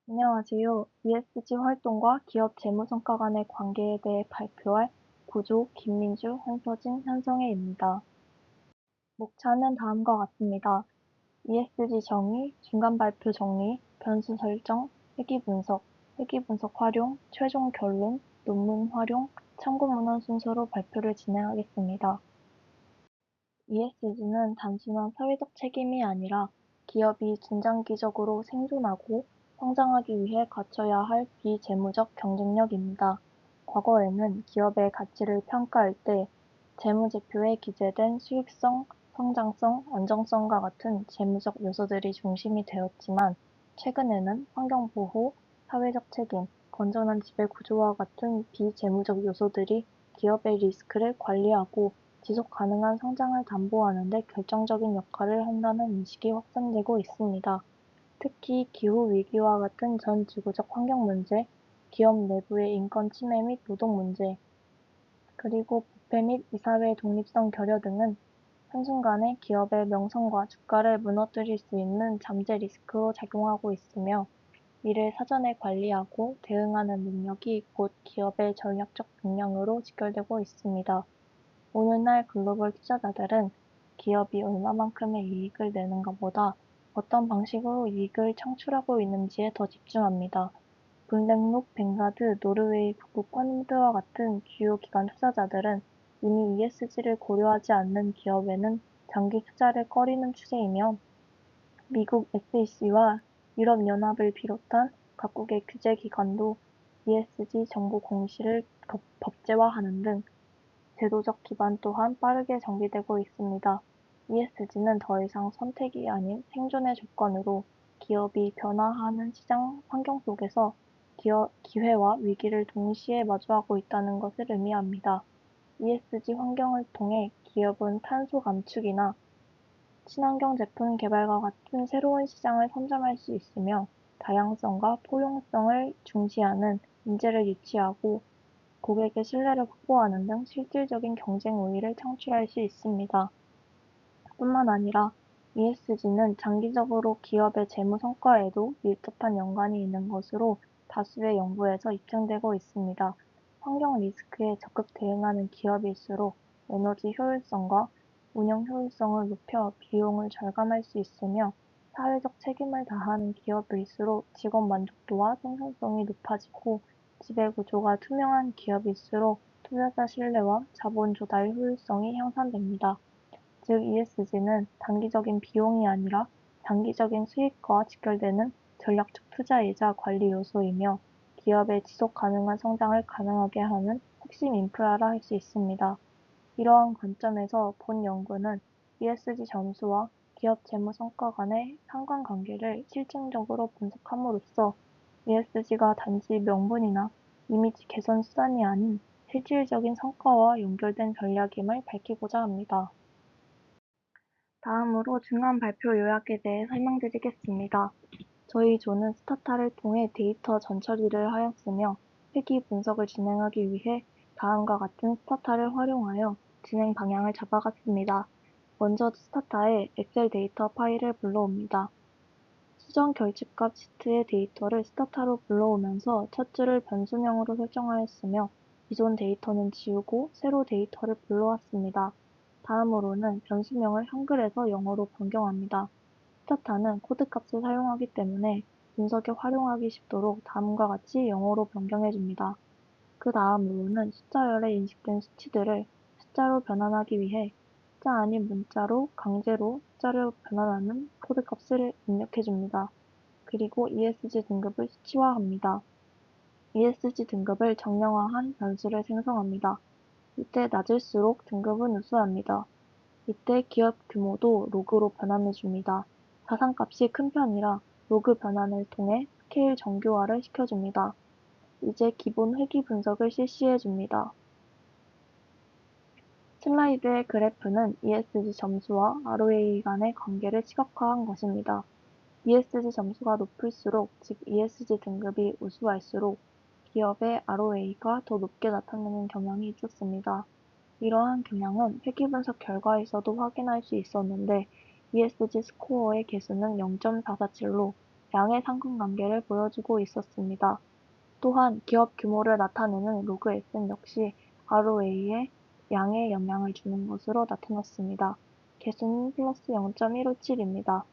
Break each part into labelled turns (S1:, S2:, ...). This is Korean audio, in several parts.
S1: 안녕하세요. ESG 활동과 기업 재무 성과 간의 관계에 대해 발표할 구조 김민주, 한서진, 현성애입니다. 목차는 다음과 같습니다. ESG 정의, 중간 발표 정리, 변수 설정, 회귀 분석, 회귀 분석 활용, 최종 결론, 논문 활용, 참고 문헌 순서로 발표를 진행하겠습니다. ESG는 단순한 사회적 책임이 아니라 기업이 중장기적으로 생존하고 성장하기 위해 갖춰야 할 비재무적 경쟁력입니다. 과거에는 기업의 가치를 평가할 때 재무제표에 기재된 수익성, 성장성, 안정성과 같은 재무적 요소들이 중심이 되었지만 최근에는 환경보호, 사회적 책임, 건전한 지배구조와 같은 비재무적 요소들이 기업의 리스크를 관리하고 지속 가능한 성장을 담보하는 데 결정적인 역할을 한다는 인식이 확산되고 있습니다. 특히 기후위기와 같은 전 지구적 환경 문제, 기업 내부의 인권 침해 및 노동 문제, 그리고 부패 및 이사회의 독립성 결여 등은 한순간에 기업의 명성과 주가를 무너뜨릴 수 있는 잠재 리스크로 작용하고 있으며 이를 사전에 관리하고 대응하는 능력이 곧 기업의 전략적 역량으로 직결되고 있습니다. 오늘날 글로벌 투자자들은 기업이 얼마만큼의 이익을 내는가보다 어떤 방식으로 이익을 창출하고 있는지에 더 집중합니다. 블랙록, 뱅가드, 노르웨이 북극 펀드와 같은 주요 기관 투자자들은 이미 ESG를 고려하지 않는 기업에는 장기 투자를 꺼리는 추세이며 미국 SEC와 유럽연합을 비롯한 각국의 규제기관도 ESG 정보 공시를 법제화하는 등 제도적 기반 또한 빠르게 정비되고 있습니다. ESG는 더 이상 선택이 아닌 생존의 조건으로 기업이 변화하는 시장 환경 속에서 기회와 위기를 동시에 마주하고 있다는 것을 의미합니다. ESG 환경을 통해 기업은 탄소 감축이나 친환경 제품 개발과 같은 새로운 시장을 선점할 수 있으며 다양성과 포용성을 중시하는 인재를 유치하고 고객의 신뢰를 확보하는 등 실질적인 경쟁 우위를 창출할 수 있습니다. 뿐만 아니라 ESG는 장기적으로 기업의 재무 성과에도 밀접한 연관이 있는 것으로 다수의 연구에서 입증되고 있습니다. 환경 리스크에 적극 대응하는 기업일수록 에너지 효율성과 운영 효율성을 높여 비용을 절감할 수 있으며 사회적 책임을 다하는 기업일수록 직원 만족도와 생산성이 높아지고 지배구조가 투명한 기업일수록 투자자 신뢰와 자본 조달 효율성이 향상됩니다. 즉 ESG는 단기적인 비용이 아니라 장기적인 수익과 직결되는 전략적 투자이자 관리 요소이며 기업의 지속 가능한 성장을 가능하게 하는 핵심 인프라라 할 수 있습니다. 이러한 관점에서 본 연구는 ESG 점수와 기업 재무 성과 간의 상관관계를 실증적으로 분석함으로써 ESG가 단지 명분이나 이미지 개선 수단이 아닌 실질적인 성과와 연결된 전략임을 밝히고자 합니다. 다음으로 중간 발표 요약에 대해 설명드리겠습니다. 저희 조는 스타타를 통해 데이터 전처리를 하였으며 회귀 분석을 진행하기 위해 다음과 같은 스타타를 활용하여 진행 방향을 잡아갔습니다. 먼저 스타타에 엑셀 데이터 파일을 불러옵니다. 수정 결집값 시트의 데이터를 스타타로 불러오면서 첫 줄을 변수명으로 설정하였으며 기존 데이터는 지우고 새로 데이터를 불러왔습니다. 다음으로는 변수명을 한글에서 영어로 변경합니다. 스타타는 코드값을 사용하기 때문에 분석에 활용하기 쉽도록 다음과 같이 영어로 변경해줍니다. 그 다음으로는 숫자열에 인식된 수치들을 숫자로 변환하기 위해 숫자 아닌 문자로 강제로 숫자로 변환하는 코드값을 입력해줍니다. 그리고 ESG 등급을 수치화합니다. ESG 등급을 정량화한 변수를 생성합니다. 이때 낮을수록 등급은 우수합니다. 이때 기업 규모도 로그로 변환해줍니다. 자산값이 큰 편이라 로그 변환을 통해 스케일 정교화를 시켜줍니다. 이제 기본 회귀 분석을 실시해줍니다. 슬라이드의 그래프는 ESG 점수와 ROA 간의 관계를 시각화한 것입니다. ESG 점수가 높을수록, 즉 ESG 등급이 우수할수록 기업의 ROA가 더 높게 나타나는 경향이 있었습니다. 이러한 경향은 회귀 분석 결과에서도 확인할 수 있었는데 ESG 스코어의 개수는 0.447로 양의 상관관계를 보여주고 있었습니다. 또한 기업 규모를 나타내는 로그 S는 역시 ROA에 양의 영향을 주는 것으로 나타났습니다. 개수는 플러스 0.157입니다.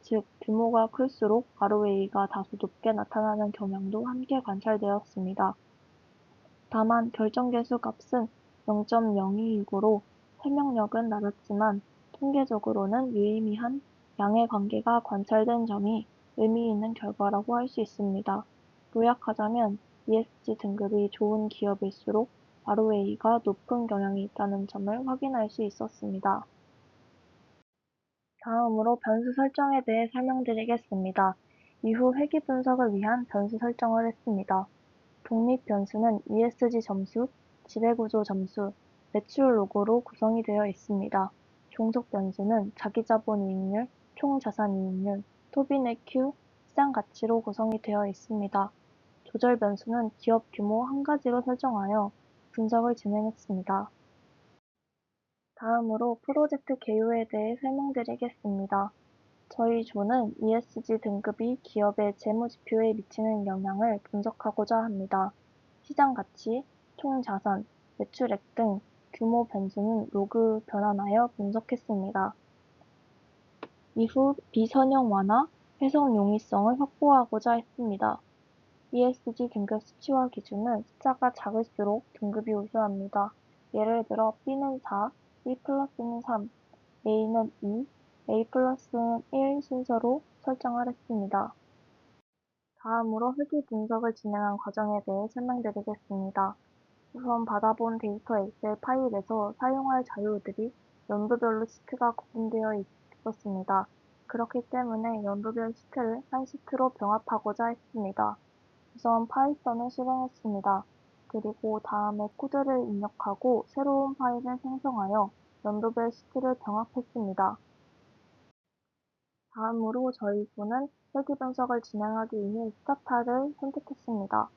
S1: 즉, 규모가 클수록 ROA가 다소 높게 나타나는 경향도 함께 관찰되었습니다. 다만 결정계수 값은 0.0269로 설명력은 낮았지만 통계적으로는 유의미한 양의 관계가 관찰된 점이 의미 있는 결과라고 할 수 있습니다. 요약하자면 ESG 등급이 좋은 기업일수록 ROA가 높은 경향이 있다는 점을 확인할 수 있었습니다. 다음으로 변수 설정에 대해 설명드리겠습니다. 이후 회귀 분석을 위한 변수 설정을 했습니다. 독립 변수는 ESG 점수, 지배구조 점수, 매출 로고로 구성이 되어 있습니다. 종속 변수는 자기자본이익률, 총자산이익률, 토비넷 Q, 시장 가치로 구성이 되어 있습니다. 조절 변수는 기업 규모 한 가지로 설정하여 분석을 진행했습니다. 다음으로 프로젝트 개요에 대해 설명드리겠습니다. 저희 조는 ESG 등급이 기업의 재무지표에 미치는 영향을 분석하고자 합니다. 시장 가치, 총 자산, 매출액 등 규모 변수는 로그 변환하여 분석했습니다. 이후 비선형 완화, 해석 용이성을 확보하고자 했습니다. ESG 등급 수치화 기준은 숫자가 작을수록 등급이 우수합니다. 예를 들어 B는 4, B 플러스는 3, A는 2, A 플러스는 1 순서로 설정을 했습니다. 다음으로 회귀 분석을 진행한 과정에 대해 설명드리겠습니다. 우선 받아본 데이터 엑셀 파일에서 사용할 자료들이 연도별로 시트가 구분되어 있었습니다. 그렇기 때문에 연도별 시트를 한 시트로 병합하고자 했습니다. 우선 파이썬을 실행했습니다. 그리고 다음에 코드를 입력하고 새로운 파일을 생성하여 연도별 시트를 병합했습니다. 다음으로 저희 조는 회귀 분석을 진행하기 위해 스타타를 선택했습니다.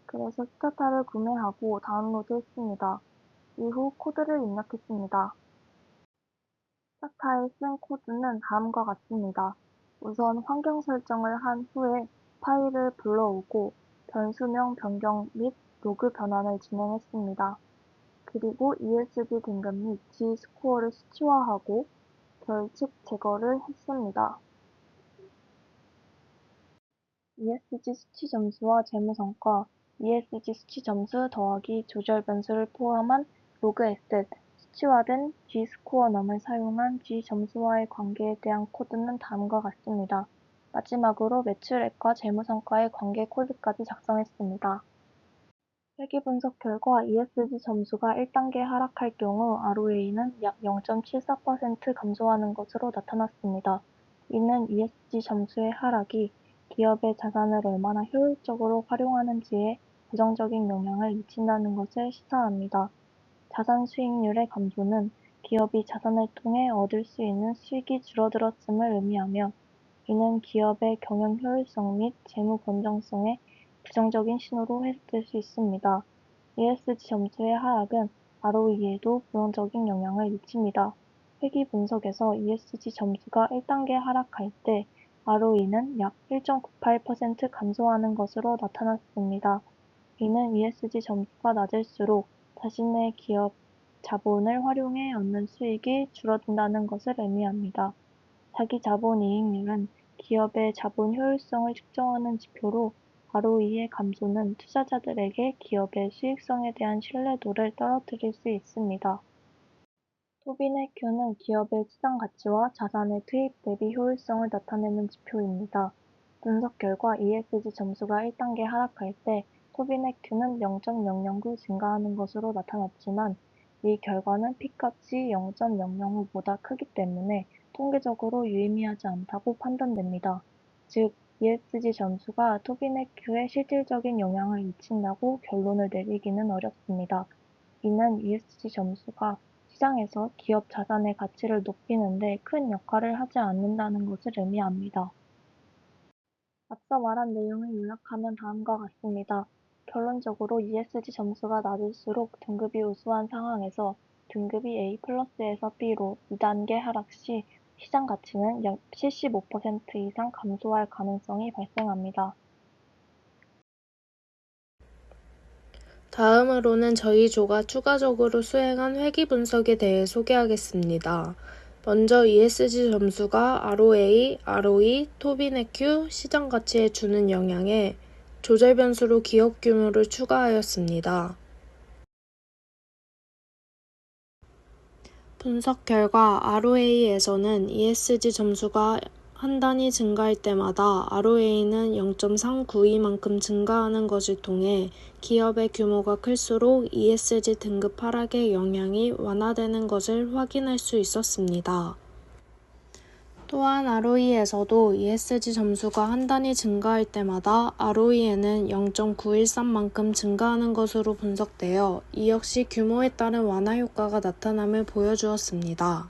S1: 그래서 스타타를 구매하고 다운로드했습니다. 이후 코드를 입력했습니다. 스타타에 쓴 코드는 다음과 같습니다. 우선 환경 설정을 한 후에 파일을 불러오고 변수명 변경 및 로그 변환을 진행했습니다. 그리고 ESG 등급 및 G스코어를 수치화하고 결칙 제거를 했습니다. ESG 수치 점수와 재무성과, ESG 수치 점수 더하기 조절 변수를 포함한 로그 에셋, 수치화된 G스코어넘을 사용한 G점수와의 관계에 대한 코드는 다음과 같습니다. 마지막으로 매출액과 재무성과의 관계 코드까지 작성했습니다. 회귀 분석 결과 ESG 점수가 1단계 하락할 경우 ROA는 약 0.74% 감소하는 것으로 나타났습니다. 이는 ESG 점수의 하락이 기업의 자산을 얼마나 효율적으로 활용하는지에 부정적인 영향을 미친다는 것을 시사합니다. 자산 수익률의 감소는 기업이 자산을 통해 얻을 수 있는 수익이 줄어들었음을 의미하며, 이는 기업의 경영 효율성 및 재무 건전성에 부정적인 신호로 해석될 수 있습니다. ESG 점수의 하락은 ROE에도 부정적인 영향을 미칩니다. 회귀 분석에서 ESG 점수가 1단계 하락할 때 ROE는 약 1.98% 감소하는 것으로 나타났습니다. 이는 ESG 점수가 낮을수록 자신의 기업 자본을 활용해 얻는 수익이 줄어든다는 것을 의미합니다. 자기 자본 이익률은 기업의 자본 효율성을 측정하는 지표로, ROE의 감소는 투자자들에게 기업의 수익성에 대한 신뢰도를 떨어뜨릴 수 있습니다. 토비넷 Q는 기업의 시장 가치와 자산의 투입 대비 효율성을 나타내는 지표입니다. 분석 결과 ESG 점수가 1단계 하락할 때 토비넷 Q는 0.009 증가하는 것으로 나타났지만, 이 결과는 P값이 0.005보다 크기 때문에 통계적으로 유의미하지 않다고 판단됩니다. 즉, ESG 점수가 토비넷 Q에 실질적인 영향을 미친다고 결론을 내리기는 어렵습니다. 이는 ESG 점수가 시장에서 기업 자산의 가치를 높이는 데 큰 역할을 하지 않는다는 것을 의미합니다. 앞서 말한 내용을 요약하면 다음과 같습니다. 결론적으로 ESG 점수가 낮을수록 등급이 우수한 상황에서 등급이 A 플러스에서 B로 2단계 하락 시 시장 가치는 약 75% 이상 감소할 가능성이 발생합니다.
S2: 다음으로는 저희 조가 추가적으로 수행한 회귀 분석에 대해 소개하겠습니다. 먼저 ESG 점수가 ROA, ROE, 토비네큐, 시장 가치에 주는 영향에 조절 변수로 기업 규모를 추가하였습니다. 분석 결과 ROA에서는 ESG 점수가 한 단위 증가할 때마다 ROA는 0.392만큼 증가하는 것을 통해 기업의 규모가 클수록 ESG 등급 하락의 영향이 완화되는 것을 확인할 수 있었습니다. 또한 ROE에서도 ESG 점수가 한 단위 증가할 때마다 ROE는 0.913만큼 증가하는 것으로 분석되어 이 역시 규모에 따른 완화 효과가 나타남을 보여주었습니다.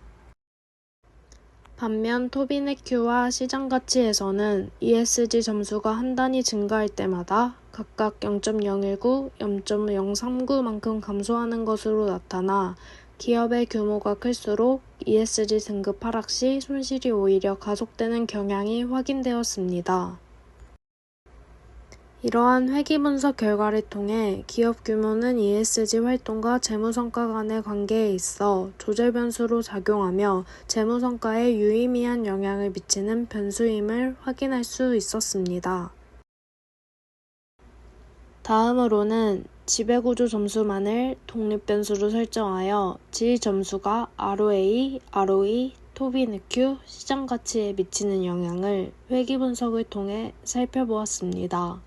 S2: 반면 토비네큐와 시장 가치에서는 ESG 점수가 한 단위 증가할 때마다 각각 0.019, 0.039만큼 감소하는 것으로 나타나 기업의 규모가 클수록 ESG 등급 하락 시 손실이 오히려 가속되는 경향이 확인되었습니다. 이러한 회귀 분석 결과를 통해 기업 규모는 ESG 활동과 재무성과 간의 관계에 있어 조절 변수로 작용하며 재무성과에 유의미한 영향을 미치는 변수임을 확인할 수 있었습니다. 다음으로는 지배구조 점수만을 독립변수로 설정하여 지점수가 ROA, ROE, 토비네큐, 시장가치에 미치는 영향을 회귀 분석을 통해 살펴보았습니다.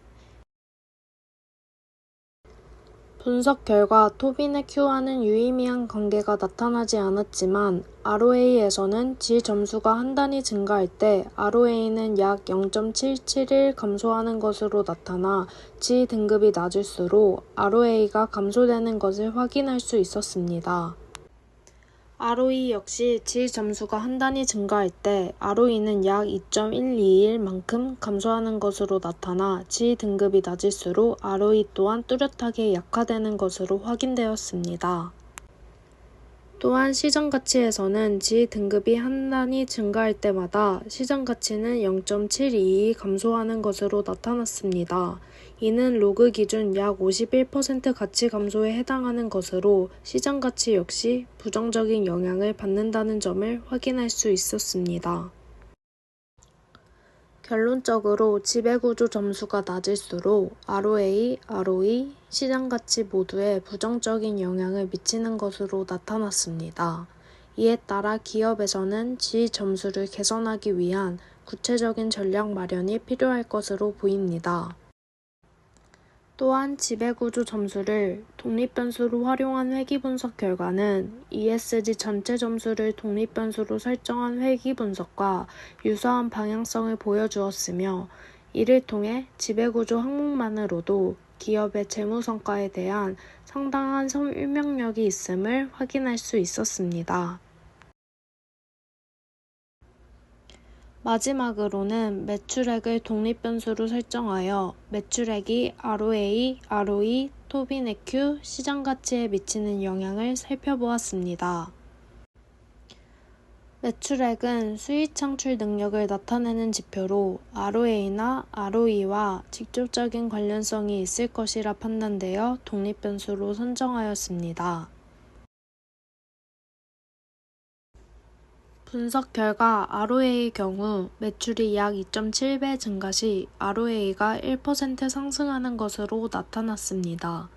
S2: 분석 결과 토비네큐와는 유의미한 관계가 나타나지 않았지만 ROA에서는 지점수가 한 단위 증가할 때 ROA는 약 0.771 감소하는 것으로 나타나 지등급이 낮을수록 ROA가 감소되는 것을 확인할 수 있었습니다. ROE 역시 지점수가 한 단위 증가할 때 ROE는 약 2.121만큼 감소하는 것으로 나타나 지등급이 낮을수록 ROE 또한 뚜렷하게 약화되는 것으로 확인되었습니다. 또한 시장가치에서는 지등급이 한 단위 증가할 때마다 시장가치는 0.722 감소하는 것으로 나타났습니다. 이는 로그 기준 약 51% 가치 감소에 해당하는 것으로 시장가치 역시 부정적인 영향을 받는다는 점을 확인할 수 있었습니다. 결론적으로 지배구조 점수가 낮을수록 ROA, ROE, 시장가치 모두에 부정적인 영향을 미치는 것으로 나타났습니다. 이에 따라 기업에서는 지점수를 개선하기 위한 구체적인 전략 마련이 필요할 것으로 보입니다. 또한 지배구조 점수를 독립변수로 활용한 회귀 분석 결과는 ESG 전체 점수를 독립변수로 설정한 회귀 분석과 유사한 방향성을 보여주었으며 이를 통해 지배구조 항목만으로도 기업의 재무성과에 대한 상당한 설명력이 있음을 확인할 수 있었습니다. 마지막으로는 매출액을 독립변수로 설정하여 매출액이 ROA, ROE, 토비네큐, 시장가치에 미치는 영향을 살펴보았습니다. 매출액은 수익 창출 능력을 나타내는 지표로 ROA나 ROE와 직접적인 관련성이 있을 것이라 판단되어 독립변수로 선정하였습니다. 분석 결과 ROA의 경우 매출이 약 2.7배 증가 시 ROA가 1% 상승하는 것으로 나타났습니다.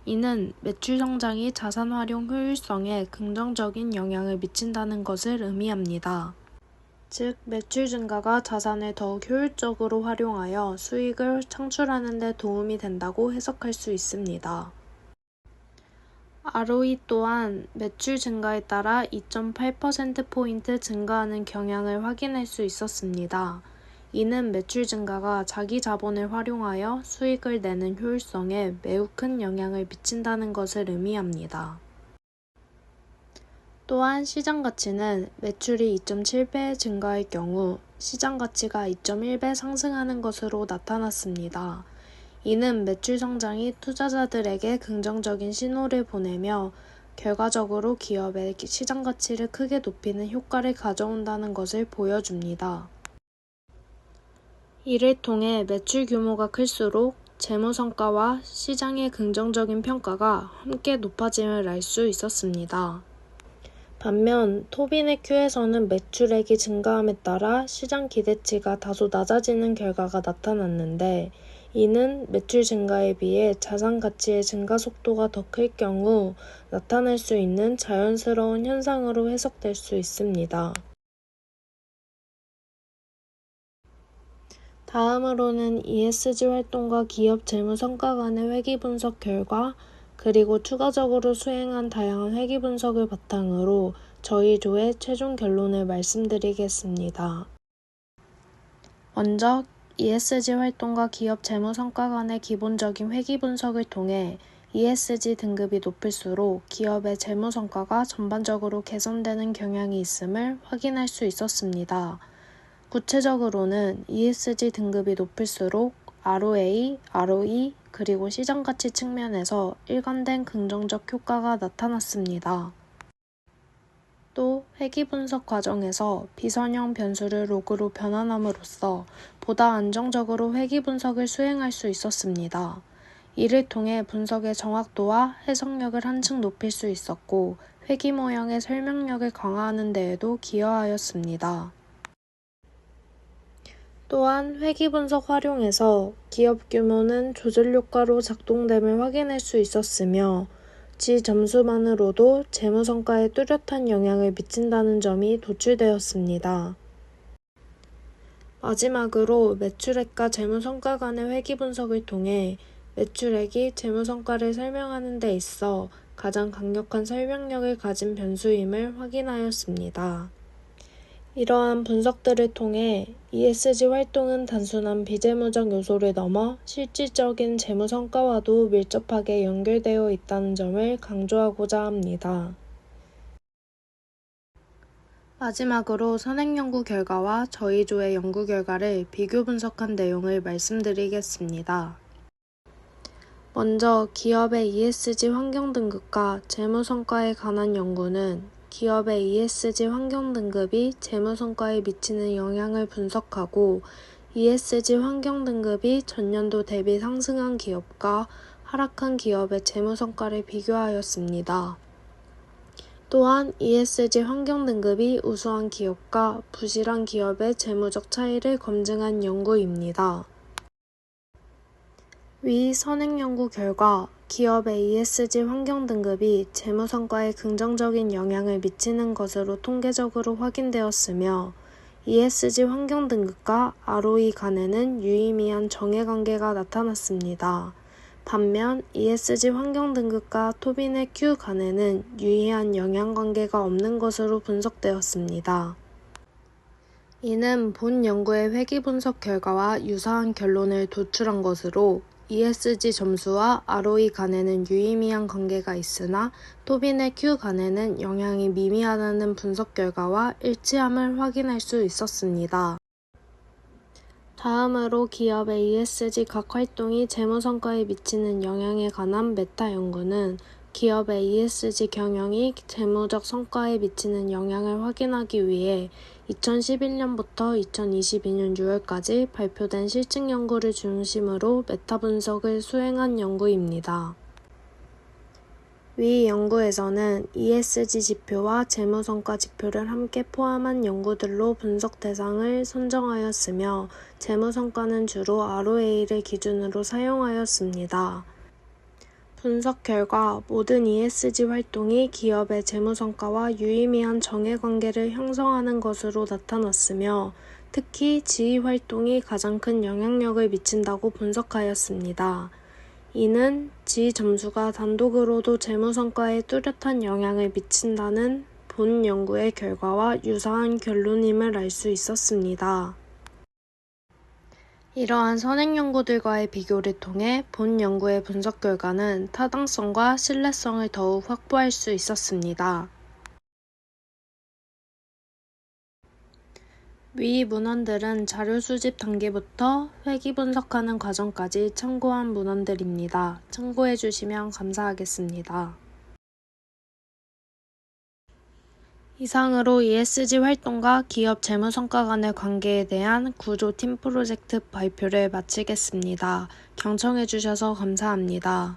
S2: 이는 매출 성장이 자산 활용 효율성에 긍정적인 영향을 미친다는 것을 의미합니다. 즉, 매출 증가가 자산을 더욱 효율적으로 활용하여 수익을 창출하는 데 도움이 된다고 해석할 수 있습니다. ROE 또한 매출 증가에 따라 2.8%포인트 증가하는 경향을 확인할 수 있었습니다. 이는 매출 증가가 자기 자본을 활용하여 수익을 내는 효율성에 매우 큰 영향을 미친다는 것을 의미합니다. 또한 시장가치는 매출이 2.7배 증가할 경우 시장가치가 2.1배 상승하는 것으로 나타났습니다. 이는 매출 성장이 투자자들에게 긍정적인 신호를 보내며 결과적으로 기업의 시장 가치를 크게 높이는 효과를 가져온다는 것을 보여줍니다. 이를 통해 매출 규모가 클수록 재무 성과와 시장의 긍정적인 평가가 함께 높아짐을 알 수 있었습니다. 반면 토비네 Q에서는 매출액이 증가함에 따라 시장 기대치가 다소 낮아지는 결과가 나타났는데, 이는 매출 증가에 비해 자산 가치의 증가 속도가 더 클 경우 나타날 수 있는 자연스러운 현상으로 해석될 수 있습니다. 다음으로는 ESG 활동과 기업 재무 성과 간의 회귀 분석 결과, 그리고 추가적으로 수행한 다양한 회귀 분석을 바탕으로 저희 조의 최종 결론을 말씀드리겠습니다. 먼저 ESG 활동과 기업 재무 성과 간의 기본적인 회귀 분석을 통해 ESG 등급이 높을수록 기업의 재무 성과가 전반적으로 개선되는 경향이 있음을 확인할 수 있었습니다. 구체적으로는 ESG 등급이 높을수록 ROA, ROE, 그리고 시장가치 측면에서 일관된 긍정적 효과가 나타났습니다. 또 회귀 분석 과정에서 비선형 변수를 로그로 변환함으로써 보다 안정적으로 회귀 분석을 수행할 수 있었습니다. 이를 통해 분석의 정확도와 해석력을 한층 높일 수 있었고, 회귀 모형의 설명력을 강화하는 데에도 기여하였습니다. 또한 회귀 분석 활용에서 기업 규모는 조절 효과로 작동됨을 확인할 수 있었으며, 지 점수만으로도 재무 성과에 뚜렷한 영향을 미친다는 점이 도출되었습니다. 마지막으로 매출액과 재무 성과 간의 회귀 분석을 통해 매출액이 재무 성과를 설명하는 데 있어 가장 강력한 설명력을 가진 변수임을 확인하였습니다. 이러한 분석들을 통해 ESG 활동은 단순한 비재무적 요소를 넘어 실질적인 재무 성과와도 밀접하게 연결되어 있다는 점을 강조하고자 합니다. 마지막으로 선행연구 결과와 저희 조의 연구 결과를 비교 분석한 내용을 말씀드리겠습니다. 먼저 기업의 ESG 환경 등급과 재무 성과에 관한 연구는 기업의 ESG 환경 등급이 재무 성과에 미치는 영향을 분석하고, ESG 환경 등급이 전년도 대비 상승한 기업과 하락한 기업의 재무 성과를 비교하였습니다. 또한 ESG 환경 등급이 우수한 기업과 부실한 기업의 재무적 차이를 검증한 연구입니다. 위 선행연구 결과, 기업의 ESG 환경 등급이 재무 성과에 긍정적인 영향을 미치는 것으로 통계적으로 확인되었으며, ESG 환경 등급과 ROE 간에는 유의미한 정해관계가 나타났습니다. 반면 ESG 환경 등급과 토비네 Q 간에는 유의한 영향관계가 없는 것으로 분석되었습니다. 이는 본 연구의 회귀 분석 결과와 유사한 결론을 도출한 것으로, ESG 점수와 ROE 간에는 유의미한 관계가 있으나 토비네 Q 간에는 영향이 미미하다는 분석 결과와 일치함을 확인할 수 있었습니다. 다음으로 기업의 ESG 각 활동이 재무 성과에 미치는 영향에 관한 메타 연구는 기업의 ESG 경영이 재무적 성과에 미치는 영향을 확인하기 위해 2011년부터 2022년 6월까지 발표된 실증 연구를 중심으로 메타 분석을 수행한 연구입니다. 위 연구에서는 ESG 지표와 재무 성과 지표를 함께 포함한 연구들로 분석 대상을 선정하였으며, 재무 성과는 주로 ROA를 기준으로 사용하였습니다. 분석 결과, 모든 ESG 활동이 기업의 재무 성과와 유의미한 정해관계를 형성하는 것으로 나타났으며, 특히 지휘 활동이 가장 큰 영향력을 미친다고 분석하였습니다. 이는 지 점수가 단독으로도 재무 성과에 뚜렷한 영향을 미친다는 본 연구의 결과와 유사한 결론임을 알 수 있었습니다. 이러한 선행 연구들과의 비교를 통해 본 연구의 분석 결과는 타당성과 신뢰성을 더욱 확보할 수 있었습니다. 위 문헌들은 자료 수집 단계부터 회귀 분석하는 과정까지 참고한 문헌들입니다. 참고해 주시면 감사하겠습니다. 이상으로 ESG 활동과 기업 재무성과 간의 관계에 대한 구조 팀 프로젝트 발표를 마치겠습니다. 경청해 주셔서 감사합니다.